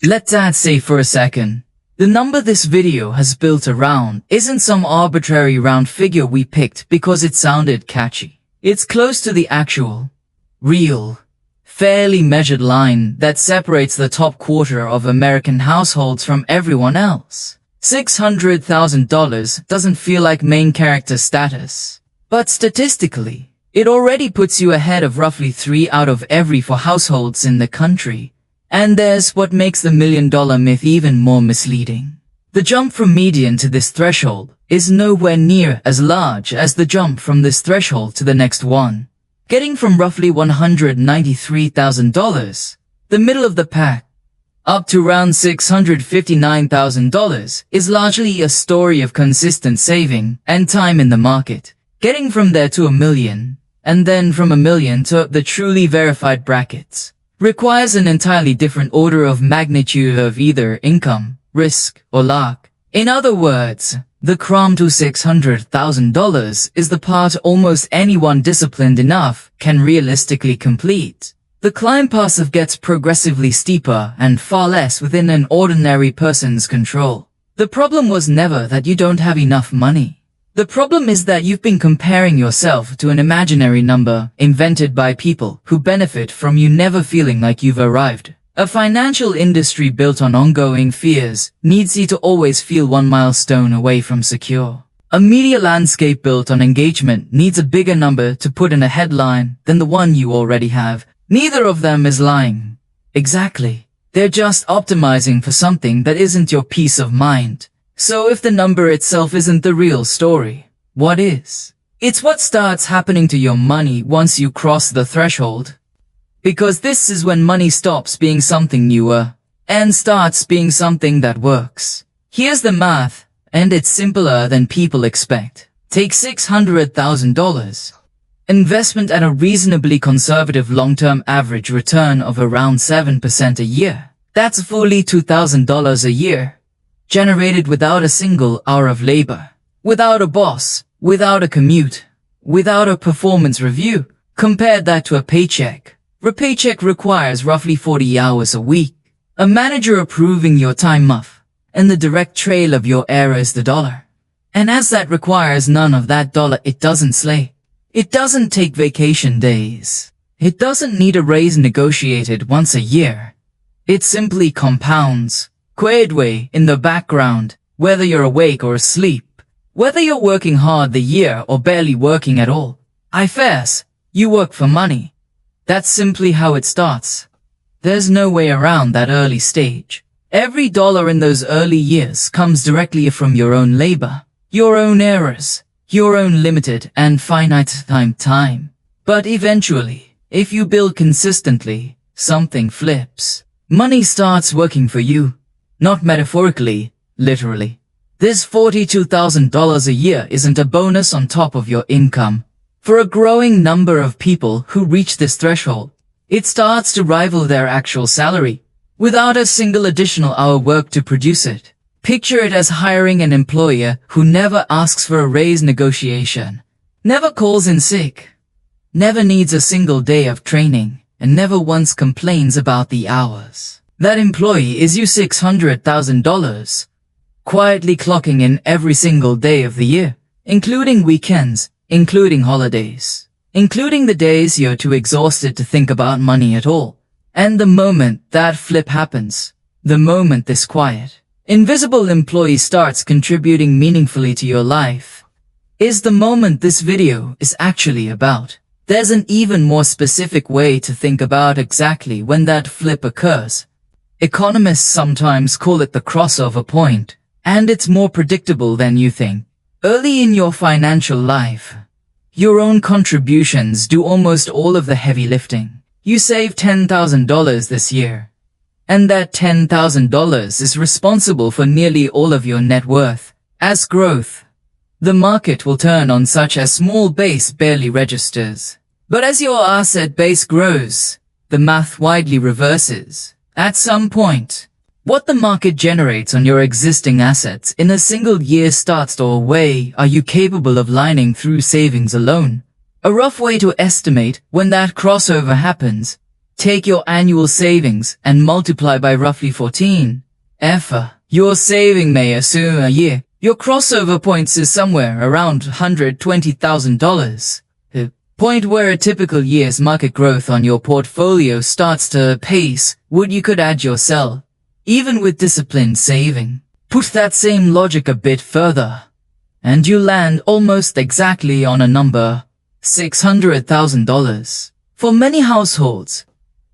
Let that say for a second. The number this video has built around isn't some arbitrary round figure we picked because it sounded catchy. It's close to the actual, real, fairly measured line that separates the top quarter of American households from everyone else. $600,000 doesn't feel like main character status. But statistically, it already puts you ahead of roughly 3 out of every 4 households in the country. And there's what makes the $1 million myth even more misleading. The jump from median to this threshold is nowhere near as large as the jump from this threshold to the next one. Getting from roughly $193,000, the middle of the pack, up to around $659,000 is largely a story of consistent saving and time in the market. Getting from there to $1 million, and then from $1 million to the truly verified brackets, requires an entirely different order of magnitude of either income, risk, or luck. In other words, the climb to $600,000 is the part almost anyone disciplined enough can realistically complete. The climb path gets progressively steeper and far less within an ordinary person's control. The problem was never that you don't have enough money. The problem is that you've been comparing yourself to an imaginary number invented by people who benefit from you never feeling like you've arrived. A financial industry built on ongoing fears needs you to always feel one milestone away from secure. A media landscape built on engagement needs a bigger number to put in a headline than the one you already have. Neither of them is lying. Exactly. They're just optimizing for something that isn't your peace of mind. So if the number itself isn't the real story, what is? It's what starts happening to your money once you cross the threshold. Because this is when money stops being something newer and starts being something that works. Here's the math, and it's simpler than people expect. Take $600,000. Investment at a reasonably conservative long-term average return of around 7% a year. That's fully $2,000 a year. Generated without a single hour of labor, without a boss, without a commute, without a performance review. Compare that to a paycheck. A paycheck requires roughly 40 hours a week, a manager approving your time off, and the direct trail of your error is the dollar. And as that requires none of that dollar, it doesn't slay. It doesn't take vacation days. It doesn't need a raise negotiated once a year. It simply compounds. Quietly in the background, whether you're awake or asleep, whether you're working hard the year or barely working at all. I guess you work for money. That's simply how it starts. There's no way around that early stage. Every dollar in those early years comes directly from your own labor, your own errors, your own limited and finite time. But eventually, if you build consistently, something flips. Money starts working for you. Not metaphorically, literally. This $42,000 a year isn't a bonus on top of your income. For a growing number of people who reach this threshold, it starts to rival their actual salary, without a single additional hour work to produce it. Picture it as hiring an employer who never asks for a raise negotiation, never calls in sick, never needs a single day of training, and never once complains about the hours. That employee is you $600,000, quietly clocking in every single day of the year, including weekends, including holidays, including the days you're too exhausted to think about money at all. And the moment that flip happens, the moment this quiet, invisible employee starts contributing meaningfully to your life, is the moment this video is actually about. There's an even more specific way to think about exactly when that flip occurs. Economists sometimes call it the crossover point, and it's more predictable than you think. Early in your financial life, your own contributions do almost all of the heavy lifting. You save $10,000 this year, and that $10,000 is responsible for nearly all of your net worth. As growth, the market will turn on such a small base barely registers. But as your asset base grows, the math widely reverses. At some point, what the market generates on your existing assets in a single year starts to away. Are you capable of lining through savings alone? A rough way to estimate when that crossover happens Take your annual savings and multiply by roughly 14. Your saving may assume a year. Your crossover points is somewhere around $120,000. The point where a typical year's market growth on your portfolio starts to pace what you could add yourself, even with disciplined saving. Push that same logic a bit further, and you land almost exactly on a number, $600,000. For many households,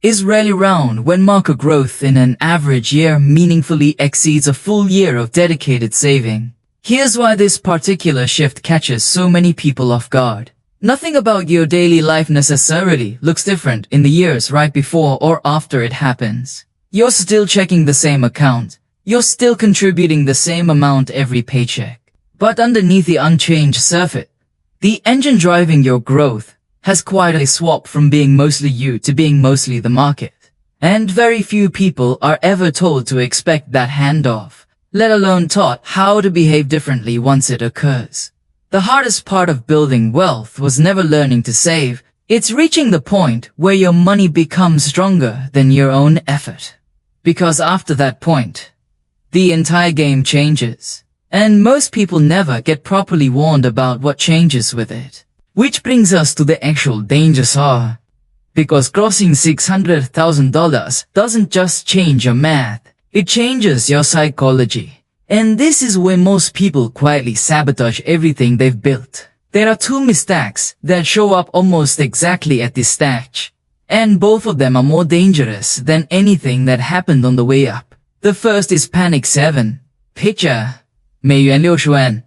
is rarely around when market growth in an average year meaningfully exceeds a full year of dedicated saving. Here's why this particular shift catches so many people off guard. Nothing about your daily life necessarily looks different in the years right before or after it happens. You're still checking the same account. You're still contributing the same amount every paycheck. But underneath the unchanged surface, the engine driving your growth has quite a swap from being mostly you to being mostly the market. And very few people are ever told to expect that handoff, let alone taught how to behave differently once it occurs. The hardest part of building wealth was never learning to save. It's reaching the point where your money becomes stronger than your own effort. Because after that point, the entire game changes. And most people never get properly warned about what changes with it. Which brings us to the actual dangers are. Because crossing $600,000 doesn't just change your math, it changes your psychology. And this is where most people quietly sabotage everything they've built. There are two mistakes that show up almost exactly at this stage. And both of them are more dangerous than anything that happened on the way up. The first is panic 7. Picture 美元60万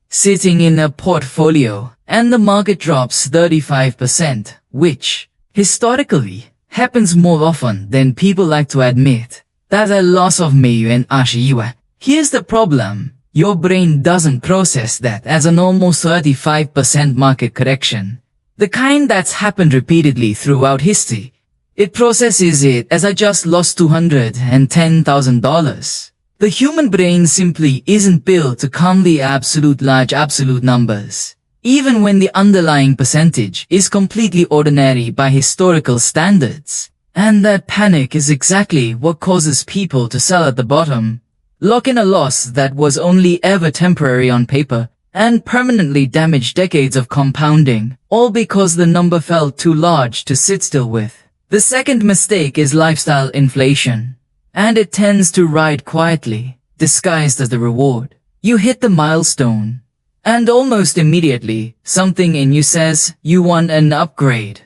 sitting in a portfolio, and the market drops 35%, which, historically, happens more often than people like to admit. That's a loss of 21万. Here's the problem. Your brain doesn't process that as an almost 35% market correction. The kind that's happened repeatedly throughout history. It processes it as I just lost $210,000. The human brain simply isn't built to calmly large absolute numbers, even when the underlying percentage is completely ordinary by historical standards. And that panic is exactly what causes people to sell at the bottom, lock in a loss that was only ever temporary on paper, and permanently damage decades of compounding, all because the number felt too large to sit still with. The second mistake is lifestyle inflation. And it tends to ride quietly, disguised as the reward. You hit the milestone, and almost immediately, something in you says you want an upgrade,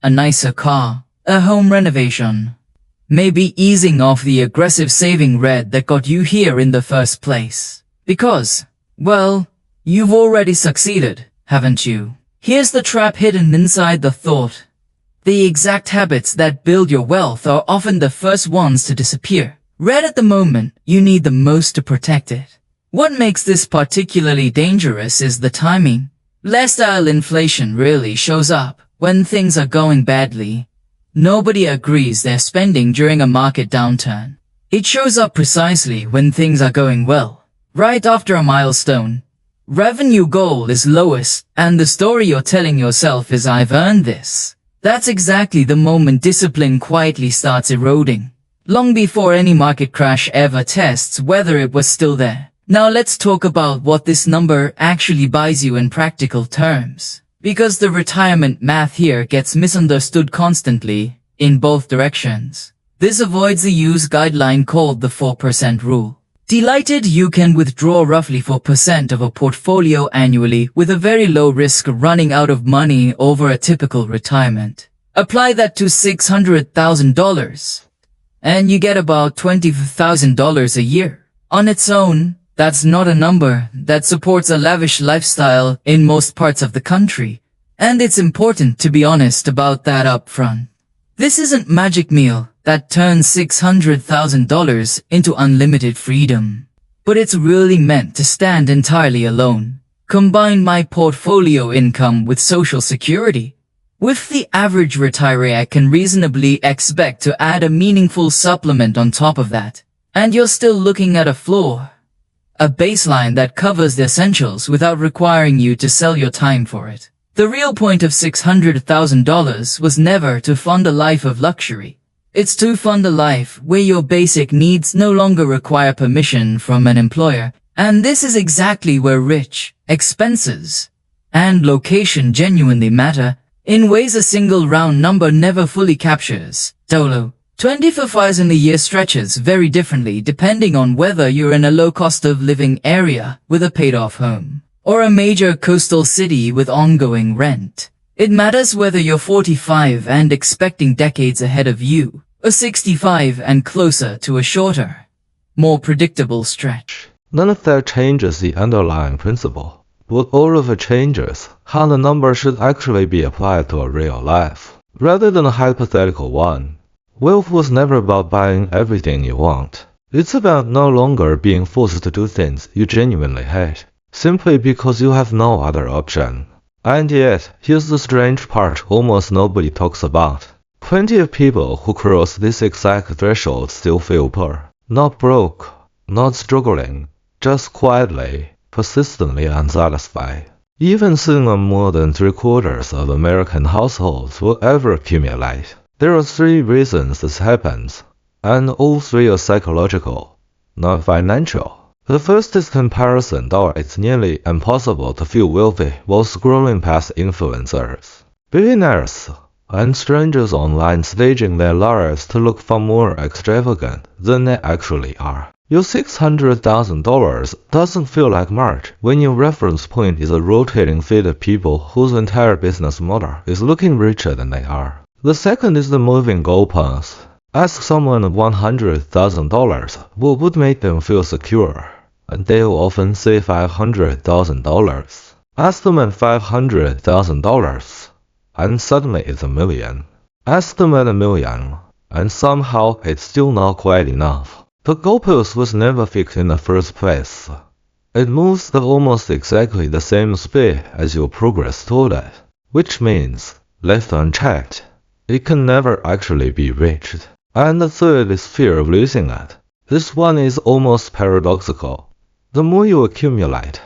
a nicer car, a home renovation, maybe easing off the aggressive saving red that got you here in the first place. Because, well, you've already succeeded, haven't you? Here's the trap hidden inside the thought. The exact habits that build your wealth are often the first ones to disappear. Right at the moment, you need the most to protect it. What makes this particularly dangerous is the timing. Lifestyle inflation really shows up when things are going badly. Nobody agrees they're spending during a market downturn. It shows up precisely when things are going well. Right after a milestone, revenue goal is lowest, and the story you're telling yourself is I've earned this. That's exactly the moment discipline quietly starts eroding, long before any market crash ever tests whether it was still there. Now let's talk about what this number actually buys you in practical terms, because the retirement math here gets misunderstood constantly, in both directions. This avoids the use guideline called the 4% rule. Delighted you can withdraw roughly 4% of a portfolio annually with a very low risk of running out of money over a typical retirement. Apply that to $600,000, and you get about $20,000 a year. On its own, that's not a number that supports a lavish lifestyle in most parts of the country, and it's important to be honest about that up front. This isn't magic meal that turns $600,000 into unlimited freedom. But it's really meant to stand entirely alone. Combine my portfolio income with Social Security. With the average retiree, I can reasonably expect to add a meaningful supplement on top of that. And you're still looking at a floor. A baseline that covers the essentials without requiring you to sell your time for it. The real point of $600,000 was never to fund a life of luxury. It's to fund a life where your basic needs no longer require permission from an employer. And this is exactly where rich, expenses, and location genuinely matter, in ways a single round number never fully captures. Dolo. 24 in a year stretches very differently depending on whether you're in a low cost of living area with a paid-off home, or a major coastal city with ongoing rent. It matters whether you're 45 and expecting decades ahead of you, or 65 and closer to a shorter, more predictable stretch. None of that changes the underlying principle. What all of it changes, how the number should actually be applied to a real life, rather than a hypothetical one. Wealth was never about buying everything you want. It's about no longer being forced to do things you genuinely hate, simply because you have no other option. And yet, here's the strange part almost nobody talks about. Plenty of people who cross this exact threshold still feel poor. Not broke, not struggling, just quietly, persistently unsatisfied. Even sooner more than 3/4 of American households will ever accumulate. There are 3 reasons this happens, and all 3 are psychological, not financial. The first is comparison, though it's nearly impossible to feel wealthy while scrolling past influencers, billionaires, and strangers online staging their lives to look far more extravagant than they actually are. Your $600,000 doesn't feel like much when your reference point is a rotating feed of people whose entire business model is looking richer than they are. The second is the moving goalpost. Ask someone $100,000 what would make them feel secure, and they'll often say $500,000. Ask them at $500,000, and suddenly it's $1 million. Ask them at $1 million, and somehow it's still not quite enough. The goalpost was never fixed in the first place. It moves at almost exactly the same speed as your progress toward it, which means, left unchecked, it can never actually be reached. And the third is fear of losing it. This one is almost paradoxical. The more you accumulate,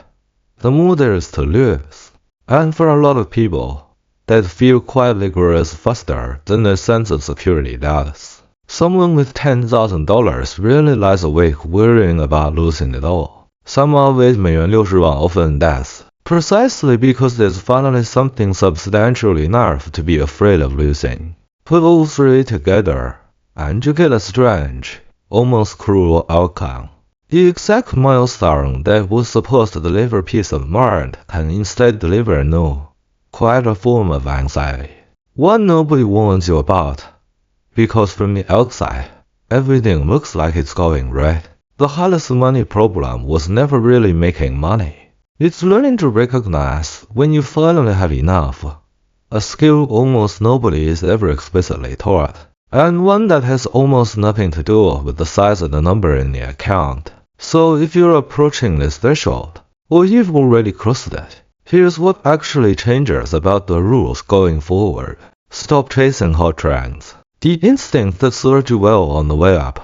the more there is to lose. And for a lot of people, that fear quietly grows faster than their sense of security does. Someone with $10,000 rarely lies awake worrying about losing it all. Someone with $60,000 often does, precisely because there's finally something substantial enough to be afraid of losing. Put all 3 together, and you get a strange, almost cruel outcome. The exact milestone that was supposed to deliver peace of mind can instead deliver no, quite a form of anxiety. One nobody warns you about. Because from the outside, everything looks like it's going right. The hardest money problem was never really making money. It's learning to recognize when you finally have enough, a skill almost nobody is ever explicitly taught, and one that has almost nothing to do with the size of the number in the account. So if you're approaching this threshold, or you've already crossed it, here's what actually changes about the rules going forward. Stop chasing hot trends. The instinct that served you well on the way up,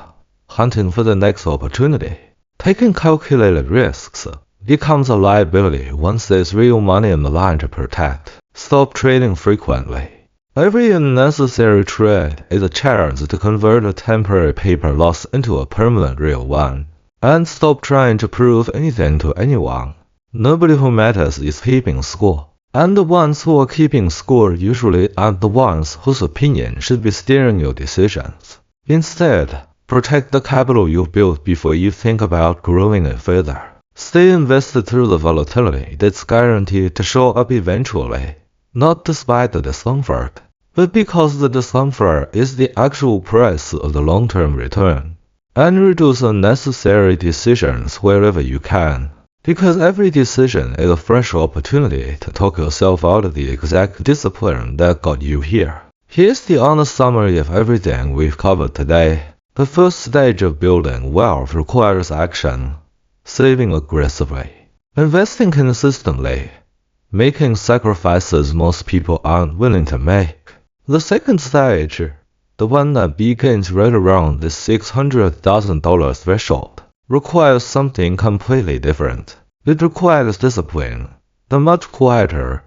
hunting for the next opportunity, taking calculated risks, becomes a liability once there's real money on the line to protect. Stop trading frequently. Every unnecessary trade is a chance to convert a temporary paper loss into a permanent real one. And stop trying to prove anything to anyone. Nobody who matters is keeping score. And the ones who are keeping score usually aren't the ones whose opinion should be steering your decisions. Instead, protect the capital you've built before you think about growing it further. Stay invested through the volatility that's guaranteed to show up eventually, not despite the discomfort, but because the discomfort is the actual price of the long-term return. And reduce unnecessary decisions wherever you can. Because every decision is a fresh opportunity to talk yourself out of the exact discipline that got you here. Here's the honest summary of everything we've covered today. The first stage of building wealth requires action, saving aggressively, investing consistently, making sacrifices most people aren't willing to make. The second stage, the one that begins right around the $600,000 threshold, requires something completely different. It requires discipline, the much quieter,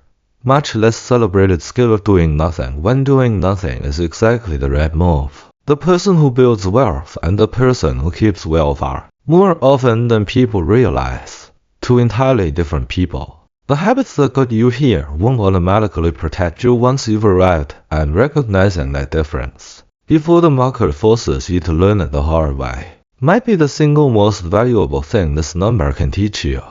much less celebrated skill of doing nothing when doing nothing is exactly the right move. The person who builds wealth and the person who keeps wealth are, more often than people realize, two entirely different people. The habits that got you here won't automatically protect you once you've arrived and recognizing that difference, before the market forces you to learn it the hard way, might be the single most valuable thing this number can teach you.